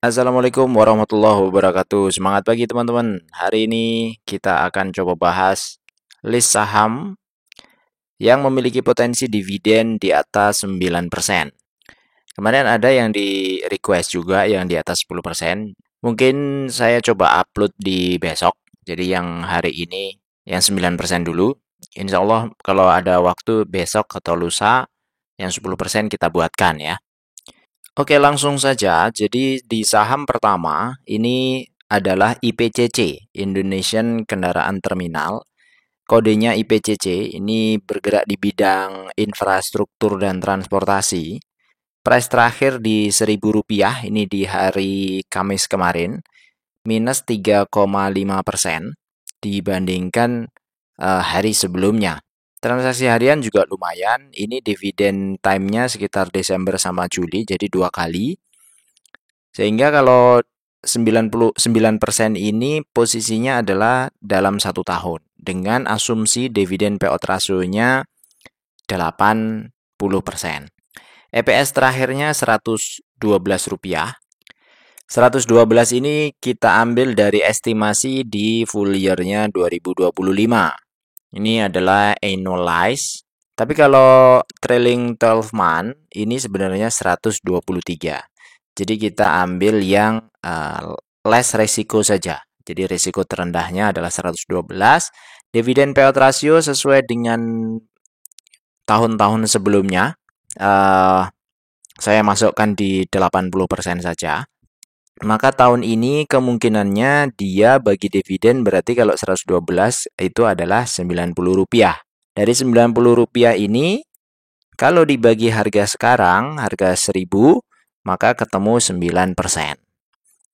Assalamualaikum warahmatullahi wabarakatuh. Semangat pagi teman-teman. Hari ini kita akan coba bahas list saham yang memiliki potensi dividen di atas 9%. Kemarin ada yang di request juga yang di atas 10%. Mungkin saya coba upload di besok. Jadi yang hari ini yang 9% dulu. Insya Allah kalau ada waktu besok atau lusa yang 10% kita buatkan ya. Oke, langsung saja. Jadi di saham pertama ini adalah IPCC, Indonesian Kendaraan Terminal. Kodenya IPCC, ini bergerak di bidang infrastruktur dan transportasi. Price terakhir di Rp1.000, ini di hari Kamis kemarin, minus 3,5% dibandingkan hari sebelumnya. Transaksi harian juga lumayan. Ini dividen time-nya sekitar Desember sama Juli, jadi 2 kali. Sehingga kalau 99% ini posisinya adalah dalam 1 tahun. Dengan asumsi dividen payout ratio-nya 80%. EPS terakhirnya Rp112. 112 ini kita ambil dari estimasi di full year-nya 2025. Ini adalah annualized. Tapi kalau trailing 12 month ini sebenarnya 123. Jadi kita ambil yang less resiko saja. Jadi risiko terendahnya adalah 112. Dividen payout ratio sesuai dengan tahun-tahun sebelumnya. Saya masukkan di 80% saja. Maka tahun ini kemungkinannya dia bagi dividen berarti kalau 112 itu adalah Rp90. Dari Rp90 ini kalau dibagi harga sekarang, harga 1.000, maka ketemu 9%.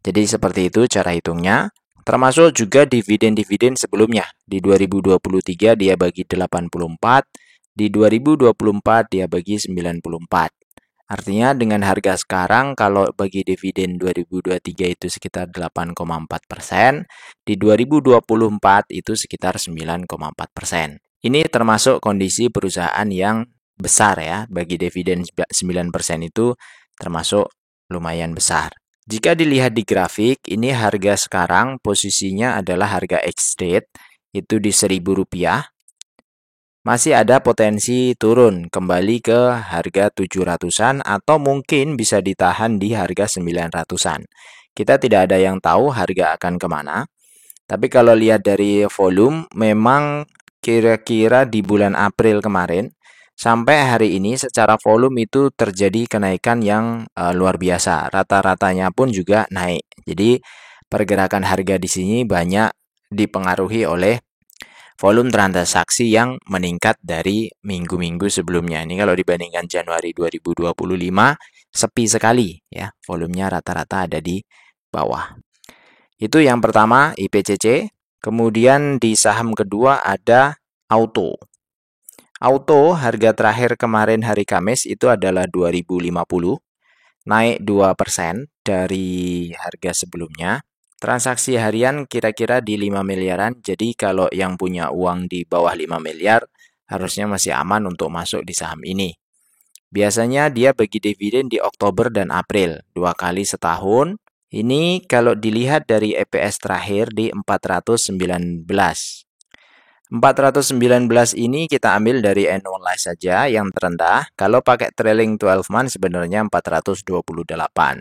Jadi seperti itu cara hitungnya. Termasuk juga dividen-dividen sebelumnya. Di 2023 dia bagi 84, di 2024 dia bagi 94. Artinya dengan harga sekarang kalau bagi dividen 2023 itu sekitar 8,4%, di 2024 itu sekitar 9,4%. Ini termasuk kondisi perusahaan yang besar ya, bagi dividen 9% itu termasuk lumayan besar. Jika dilihat di grafik, ini harga sekarang posisinya adalah harga ex-date, itu di Rp1.000. Masih ada potensi turun kembali ke harga 700-an atau mungkin bisa ditahan di harga 900-an. Kita tidak ada yang tahu harga akan kemana. Tapi kalau lihat dari volume, memang kira-kira di bulan April kemarin, sampai hari ini secara volume itu terjadi kenaikan yang luar biasa. Rata-ratanya pun juga naik. Jadi pergerakan harga di sini banyak dipengaruhi oleh volume transaksi yang meningkat dari minggu-minggu sebelumnya. Ini kalau dibandingkan Januari 2025 sepi sekali ya. Volumenya rata-rata ada di bawah. Itu yang pertama IPCC. Kemudian di saham kedua ada Auto. Auto harga terakhir kemarin hari Kamis itu adalah 2050, naik 2% dari harga sebelumnya. Transaksi harian kira-kira di 5 miliaran, jadi kalau yang punya uang di bawah 5 miliar, harusnya masih aman untuk masuk di saham ini. Biasanya dia bagi dividen di Oktober dan April, 2 kali setahun. Ini kalau dilihat dari EPS terakhir di 419. 419 ini kita ambil dari annualize saja yang terendah. Kalau pakai trailing 12 month sebenarnya 428.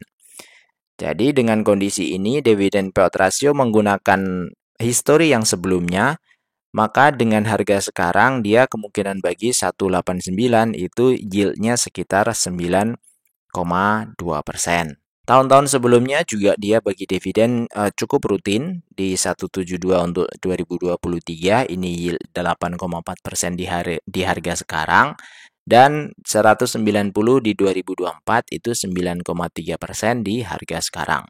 Jadi dengan kondisi ini dividen payout ratio menggunakan history yang sebelumnya, maka dengan harga sekarang dia kemungkinan bagi 189 itu yieldnya sekitar 9,2%. Tahun-tahun sebelumnya juga dia bagi dividen cukup rutin di 172 untuk 2023, ini yield 8,4% di harga sekarang, dan 190 di 2024 itu 9,3% di harga sekarang.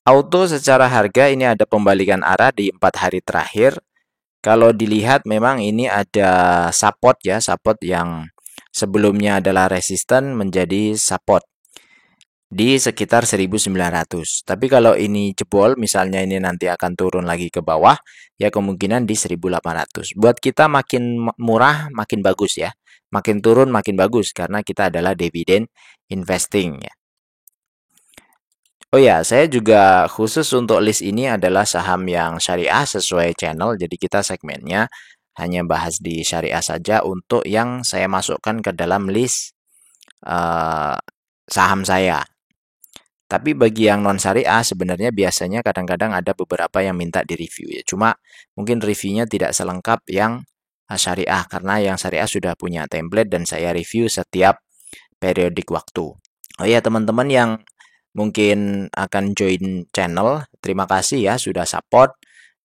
Auto secara harga ini ada pembalikan arah di 4 hari terakhir. Kalau dilihat memang ini ada support ya, support yang sebelumnya adalah resisten menjadi support di sekitar 1.900. Tapi kalau ini jebol, misalnya ini nanti akan turun lagi ke bawah, ya kemungkinan di 1.800. Buat kita makin murah, makin bagus ya. Makin turun, makin bagus, karena kita adalah dividen investing ya. Oh ya, saya juga khusus untuk list ini adalah saham yang syariah sesuai channel. Jadi kita segmennya hanya bahas di syariah saja untuk yang saya masukkan ke dalam list eh, saham saya. Tapi bagi yang non syariah sebenarnya biasanya kadang-kadang ada beberapa yang minta di-review ya. Cuma mungkin reviewnya tidak selengkap yang syariah karena yang syariah sudah punya template dan saya review setiap periodik waktu. Oh ya teman-teman yang mungkin akan join channel, terima kasih ya sudah support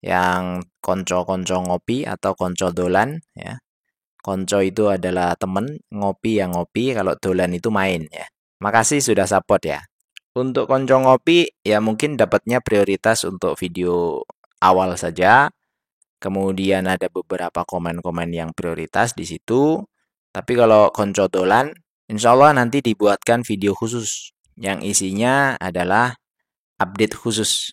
yang konco-konco ngopi atau konco dolan ya. Konco itu adalah temen, ngopi yang ngopi, kalau dolan itu main ya. Makasih sudah support ya. Untuk konco ngopi, ya mungkin dapatnya prioritas untuk video awal saja. Kemudian ada beberapa komen-komen yang prioritas di situ. Tapi kalau konco dolan, insya Allah nanti dibuatkan video khusus yang isinya adalah update khusus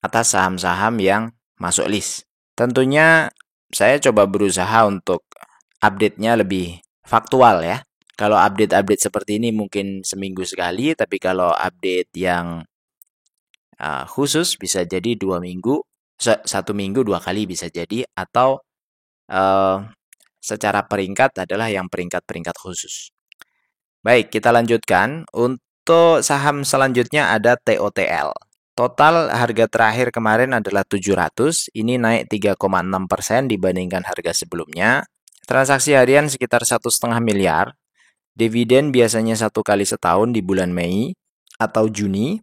atas saham-saham yang masuk list. Tentunya saya coba berusaha untuk update-nya lebih faktual ya. Kalau update-update seperti ini mungkin seminggu sekali, tapi kalau update yang khusus bisa jadi 2 minggu, 1 minggu 2 kali bisa jadi, atau uh, secara peringkat adalah yang peringkat-peringkat khusus. Baik, kita lanjutkan. Untuk saham selanjutnya ada TOTL. Total harga terakhir kemarin adalah 700, ini naik 3,6% dibandingkan harga sebelumnya. Transaksi harian sekitar 1,5 miliar. Dividen biasanya 1 kali setahun di bulan Mei atau Juni.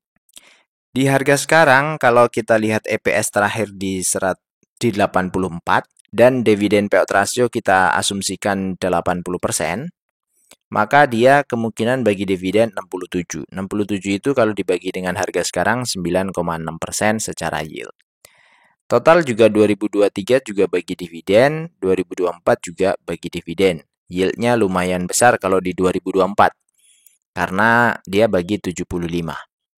Di harga sekarang, kalau kita lihat EPS terakhir di 84 dan dividen payout ratio kita asumsikan 80%, maka dia kemungkinan bagi dividen 67. 67 itu kalau dibagi dengan harga sekarang 9,6% secara yield. Total juga 2023 juga bagi dividen, 2024 juga bagi dividen. Yieldnya lumayan besar kalau di 2024 karena dia bagi 75.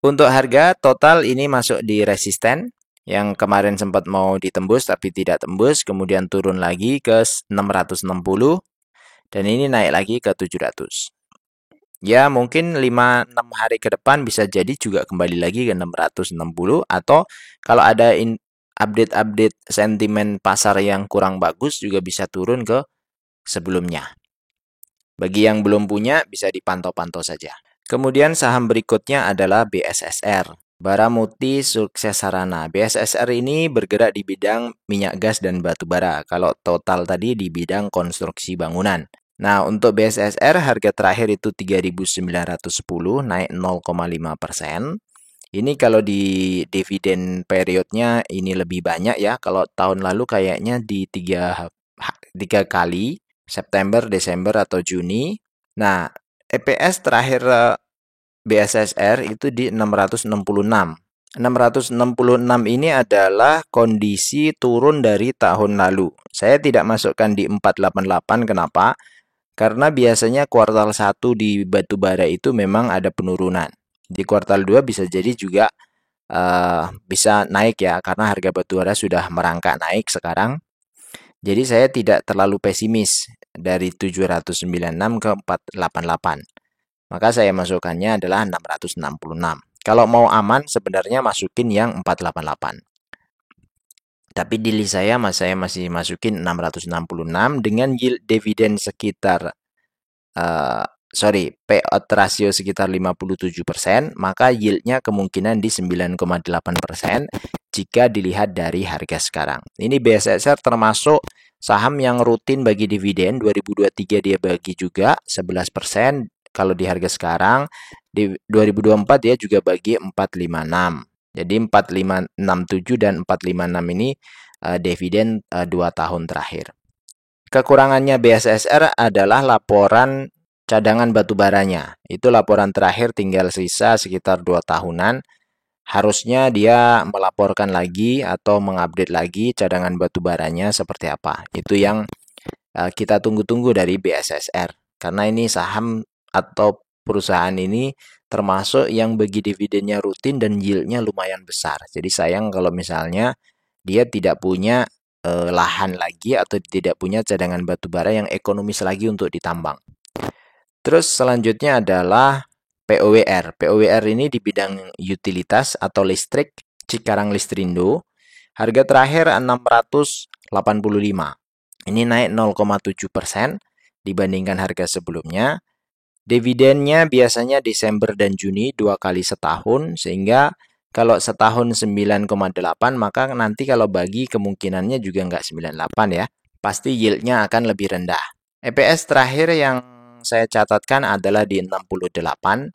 Untuk harga total ini masuk di resisten yang kemarin sempat mau ditembus tapi tidak tembus, kemudian turun lagi ke 660 dan ini naik lagi ke 700. Ya mungkin 5-6 hari ke depan bisa jadi juga kembali lagi ke 660 atau kalau ada update-update sentimen pasar yang kurang bagus juga bisa turun ke sebelumnya. Bagi yang belum punya bisa dipantau-pantau saja. Kemudian saham berikutnya adalah BSSR, Baramuti Sukses Sarana. BSSR ini bergerak di bidang minyak gas dan batu bara. Kalau total tadi di bidang konstruksi bangunan. Nah, untuk BSSR harga terakhir itu 3.910, naik 0,5%. Ini kalau di dividen periodnya ini lebih banyak ya. Kalau tahun lalu kayaknya di 3 kali, September, Desember, atau Juni. Nah, EPS terakhir BSSR itu di 666. 666 ini adalah kondisi turun dari tahun lalu. Saya tidak masukkan di 488, kenapa? Karena biasanya kuartal 1 di batubara itu memang ada penurunan. Di kuartal 2 bisa jadi juga bisa naik ya, karena harga batubara sudah merangkak naik sekarang. Jadi saya tidak terlalu pesimis dari 796 ke 488. Maka saya masukkannya adalah 666. Kalau mau aman sebenarnya masukin yang 488. Tapi di list saya masih masukin 666 dengan yield dividen sekitar payout ratio sekitar 57%, maka yieldnya kemungkinan di 9,8% jika dilihat dari harga sekarang. Ini BSSR termasuk saham yang rutin bagi dividen. 2023 dia bagi juga 11%. Kalau di harga sekarang, di 2024 dia juga bagi 456. Jadi 4567 dan 456 ini dividen 2 tahun terakhir. Kekurangannya BSSR adalah laporan cadangan batubaranya. Itu laporan terakhir tinggal sisa sekitar 2 tahunan. Harusnya dia melaporkan lagi atau mengupdate lagi cadangan batubaranya seperti apa. Itu yang kita tunggu-tunggu dari BSSR. Karena ini saham atau perusahaan ini termasuk yang bagi dividennya rutin dan yieldnya lumayan besar. Jadi sayang kalau misalnya dia tidak punya lahan lagi atau tidak punya cadangan batubara yang ekonomis lagi untuk ditambang. Terus selanjutnya adalah POWR. POWR ini di bidang utilitas atau listrik, Cikarang Listrindo. Harga terakhir 685. Ini naik 0,7% dibandingkan harga sebelumnya. Dividennya biasanya Desember dan Juni 2 kali setahun, sehingga kalau setahun 9,8, maka nanti kalau bagi kemungkinannya juga nggak 98 ya. Pasti yieldnya akan lebih rendah. EPS terakhir yang saya catatkan adalah di 68.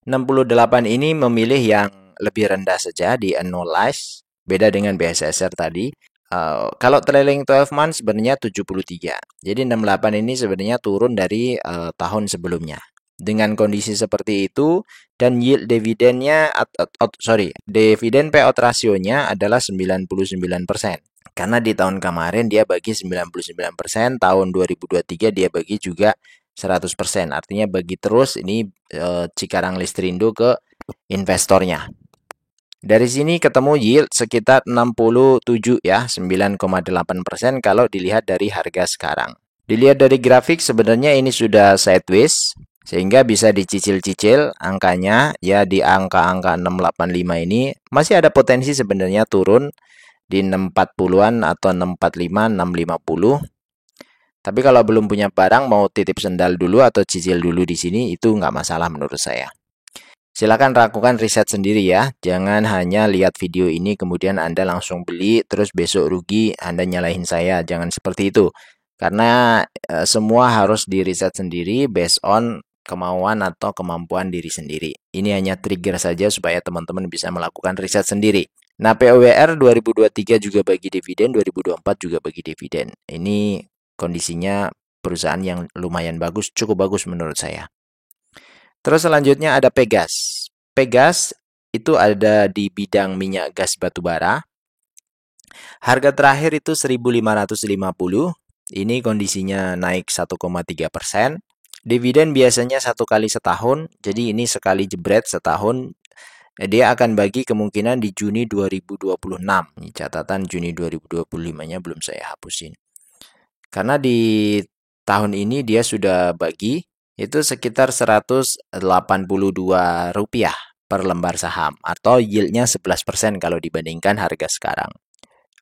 68 ini memilih yang lebih rendah saja di annualized, beda dengan BSSR tadi. Kalau trailing 12 months sebenarnya 73. Jadi 68 ini sebenarnya turun dari tahun sebelumnya. Dengan kondisi seperti itu dan yield dividennya dividen payout rasionya adalah 99%. Karena di tahun kemarin dia bagi 99%, tahun 2023 dia bagi juga 100%. Artinya bagi terus ini Cikarang Listrindo ke investornya. Dari sini ketemu yield sekitar 67 ya, 9,8% kalau dilihat dari harga sekarang. Dilihat dari grafik sebenarnya ini sudah sideways, sehingga bisa dicicil-cicil angkanya ya di angka-angka 685 ini masih ada potensi sebenarnya turun di 640-an atau 645, 650. Tapi kalau belum punya barang mau titip sendal dulu atau cicil dulu di sini itu nggak masalah menurut saya. Silakan lakukan riset sendiri ya. Jangan hanya lihat video ini kemudian Anda langsung beli terus besok rugi Anda nyalahin saya. Jangan seperti itu. Karena semua harus diriset sendiri based on kemauan atau kemampuan diri sendiri. Ini hanya trigger saja supaya teman-teman bisa melakukan riset sendiri. Nah, POWR 2023 juga bagi dividen, 2024 juga bagi dividen. Ini kondisinya perusahaan yang lumayan bagus, cukup bagus menurut saya. Terus selanjutnya ada Pegas. Pegas itu ada di bidang minyak gas batubara. Harga terakhir itu 1.550. Ini kondisinya naik 1,3%. Dividen biasanya 1 kali setahun. Jadi ini sekali jebret setahun. Dia akan bagi kemungkinan di Juni 2026. Ini catatan Juni 2025-nya belum saya hapusin. Karena di tahun ini dia sudah bagi itu sekitar Rp182 per lembar saham atau yieldnya 11% kalau dibandingkan harga sekarang.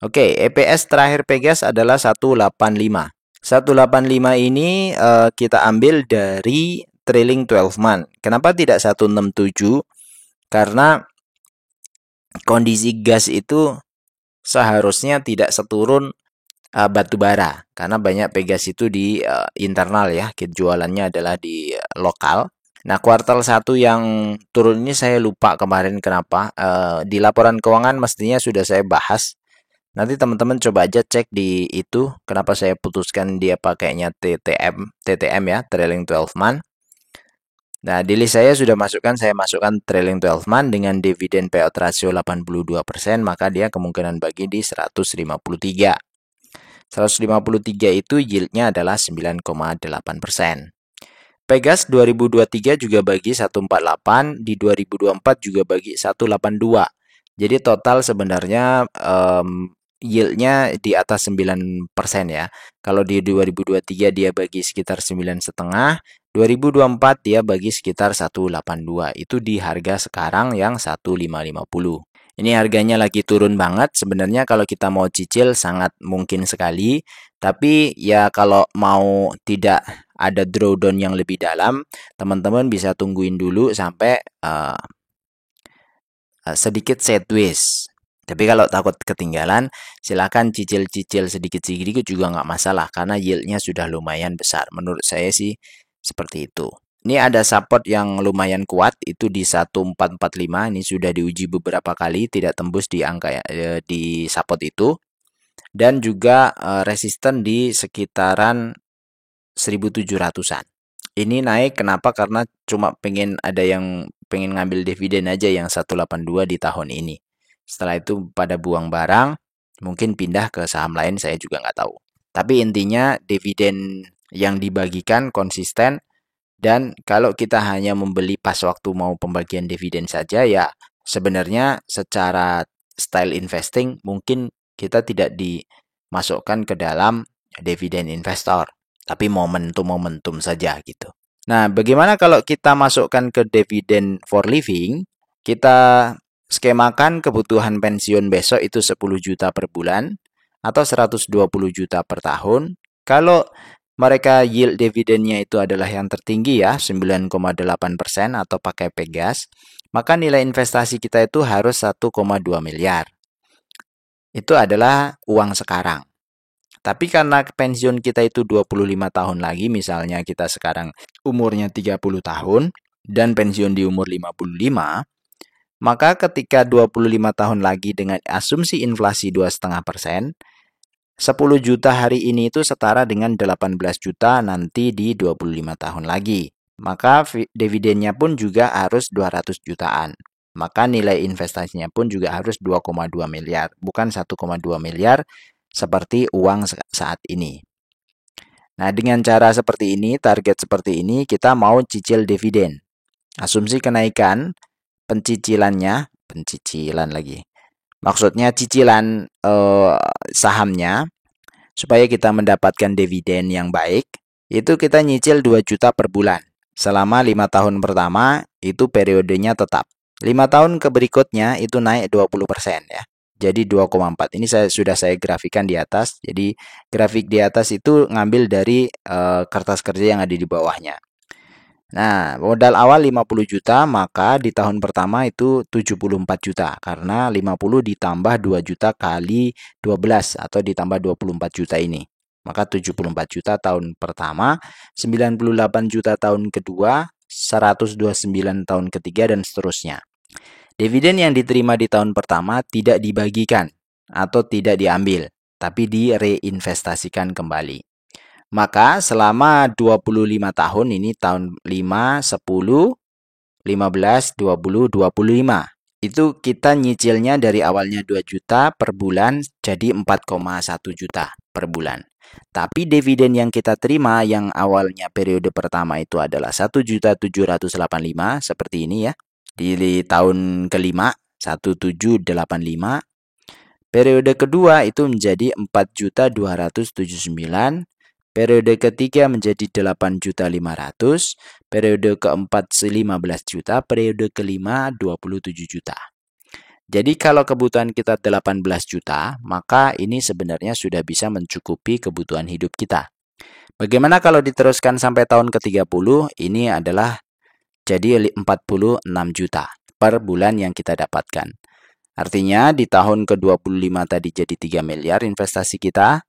Oke, EPS terakhir Pegas adalah 185. 185 ini kita ambil dari trailing 12 month. Kenapa tidak 167? Karena kondisi gas itu seharusnya tidak seturun batu bara karena banyak Pegas itu di internal ya, jualannya adalah di lokal. Nah, kuartal 1 yang turun ini saya lupa kemarin kenapa. Di laporan keuangan mestinya sudah saya bahas. Nanti teman-teman coba aja cek di itu kenapa saya putuskan dia pakainya TTM ya, trailing 12 month. Nah, di list saya sudah saya masukkan trailing 12 month dengan dividen payout ratio 82%, maka dia kemungkinan bagi di 153. 153 itu yieldnya adalah 9,8%. Pegas 2023 juga bagi 148, di 2024 juga bagi 182. Jadi total sebenarnya yieldnya di atas 9% ya. Kalau di 2023 dia bagi sekitar 9,5, 2024 dia bagi sekitar 182. Itu di harga sekarang yang 1.550. Ini harganya lagi turun banget. Sebenarnya kalau kita mau cicil sangat mungkin sekali. Tapi ya kalau mau tidak ada drawdown yang lebih dalam, teman-teman bisa tungguin dulu sampai sedikit sideways. Tapi kalau takut ketinggalan, silakan cicil-cicil sedikit-sedikit juga nggak masalah. Karena yieldnya sudah lumayan besar. Menurut saya sih seperti itu. Ini ada support yang lumayan kuat itu di 1445. Ini sudah diuji beberapa kali tidak tembus di angka di support itu. Dan juga resisten di sekitaran 1700-an. Ini naik kenapa? Karena cuma pengen ngambil dividen aja yang 182 di tahun ini. Setelah itu pada buang barang, mungkin pindah ke saham lain saya juga nggak tahu. Tapi intinya dividen yang dibagikan konsisten. Dan kalau kita hanya membeli pas waktu mau pembagian dividen saja, ya sebenarnya secara style investing mungkin kita tidak dimasukkan ke dalam dividen investor. Tapi momentum-momentum saja gitu. Nah, bagaimana kalau kita masukkan ke dividen for living? Kita skemakan kebutuhan pensiun besok itu 10 juta per bulan atau 120 juta per tahun. Kalau mereka yield dividennya itu adalah yang tertinggi ya, 9,8% atau pakai Pegas, maka nilai investasi kita itu harus 1,2 miliar. Itu adalah uang sekarang. Tapi karena pensiun kita itu 25 tahun lagi, misalnya kita sekarang umurnya 30 tahun dan pensiun di umur 55, maka ketika 25 tahun lagi dengan asumsi inflasi 2,5%, 10 juta hari ini itu setara dengan 18 juta nanti di 25 tahun lagi. Maka dividennya pun juga harus 200 jutaan. Maka nilai investasinya pun juga harus 2,2 miliar, bukan 1,2 miliar seperti uang saat ini. Nah, dengan cara seperti ini, target seperti ini, kita mau cicil dividen. Asumsi kenaikan pencicilan lagi. Maksudnya cicilan sahamnya, supaya kita mendapatkan dividen yang baik, itu kita nyicil 2 juta per bulan. Selama 5 tahun pertama, itu periodenya tetap. 5 tahun ke berikutnya, itu naik 20% ya. Jadi 2,4. Ini sudah saya grafikan di atas. Jadi grafik di atas itu ngambil dari kertas kerja yang ada di bawahnya. Nah, modal awal 50 juta, maka di tahun pertama itu 74 juta. Karena 50 ditambah 2 juta kali 12 atau ditambah 24 juta ini. Maka 74 juta tahun pertama, 98 juta tahun kedua, 129 tahun ketiga, dan seterusnya. Dividen yang diterima di tahun pertama tidak dibagikan atau tidak diambil, tapi direinvestasikan kembali. Maka selama 25 tahun ini tahun 5, 10, 15, 20, 25. Itu kita nyicilnya dari awalnya 2 juta per bulan jadi 4,1 juta per bulan. Tapi dividen yang kita terima yang awalnya periode pertama itu adalah 1.785 seperti ini ya. Di tahun kelima 1785. Periode kedua itu menjadi 4.279. Periode ketiga menjadi 8.500.000, periode keempat 15 juta, periode kelima 27 juta. Jadi kalau kebutuhan kita 18 juta, maka ini sebenarnya sudah bisa mencukupi kebutuhan hidup kita. Bagaimana kalau diteruskan sampai tahun ke-30? Ini adalah jadi 46 juta per bulan yang kita dapatkan. Artinya di tahun ke-25 tadi jadi 3 miliar investasi kita.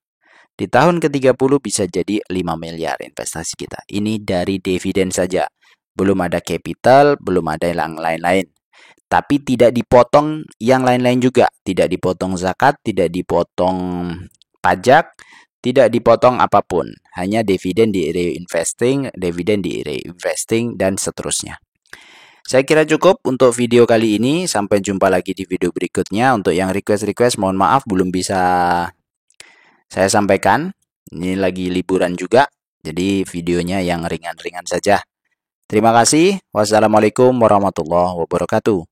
Di tahun ke-30 bisa jadi 5 miliar investasi kita. Ini dari dividen saja. Belum ada capital, belum ada yang lain-lain. Tapi tidak dipotong yang lain-lain juga. Tidak dipotong zakat, tidak dipotong pajak, tidak dipotong apapun. Hanya dividen di reinvesting, dividen di reinvesting, dan seterusnya. Saya kira cukup untuk video kali ini. Sampai jumpa lagi di video berikutnya. Untuk yang request-request, mohon maaf belum bisa saya sampaikan. Ini lagi liburan juga, jadi videonya yang ringan-ringan saja. Terima kasih. Wassalamualaikum warahmatullahi wabarakatuh.